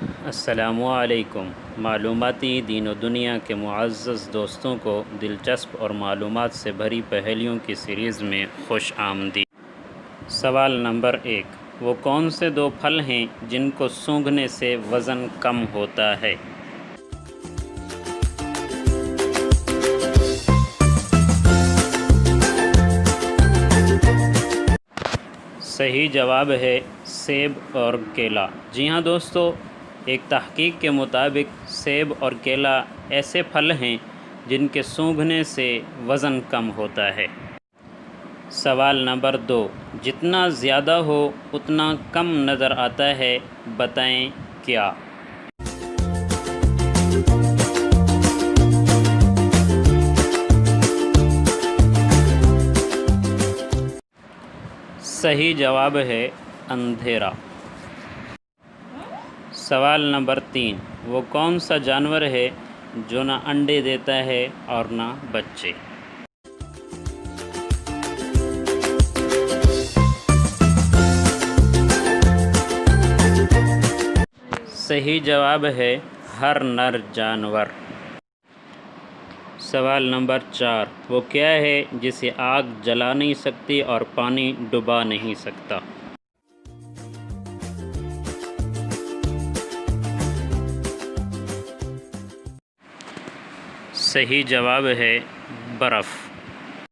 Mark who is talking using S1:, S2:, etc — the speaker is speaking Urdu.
S1: السلام علیکم۔ معلوماتی دین و دنیا کے معزز دوستوں کو دلچسپ اور معلومات سے بھری پہیلیوں کی سیریز میں خوش آمدید۔ سوال نمبر 1، وہ کون سے دو پھل ہیں جن کو سونگھنے سے وزن کم ہوتا ہے؟ صحیح جواب ہے سیب اور کیلا۔ جی ہاں دوستو، ایک تحقیق کے مطابق سیب اور کیلا ایسے پھل ہیں جن کے سونگھنے سے وزن کم ہوتا ہے۔ سوال نمبر 2، جتنا زیادہ ہو اتنا کم نظر آتا ہے، بتائیں کیا؟ صحیح جواب ہے اندھیرا۔ سوال نمبر 3، وہ کون سا جانور ہے جو نہ انڈے دیتا ہے اور نہ بچے؟ صحیح جواب ہے ہر نر جانور۔ سوال نمبر 4، وہ کیا ہے جسے آگ جلا نہیں سکتی اور پانی ڈبا نہیں سکتا؟ صحیح جواب ہے برف۔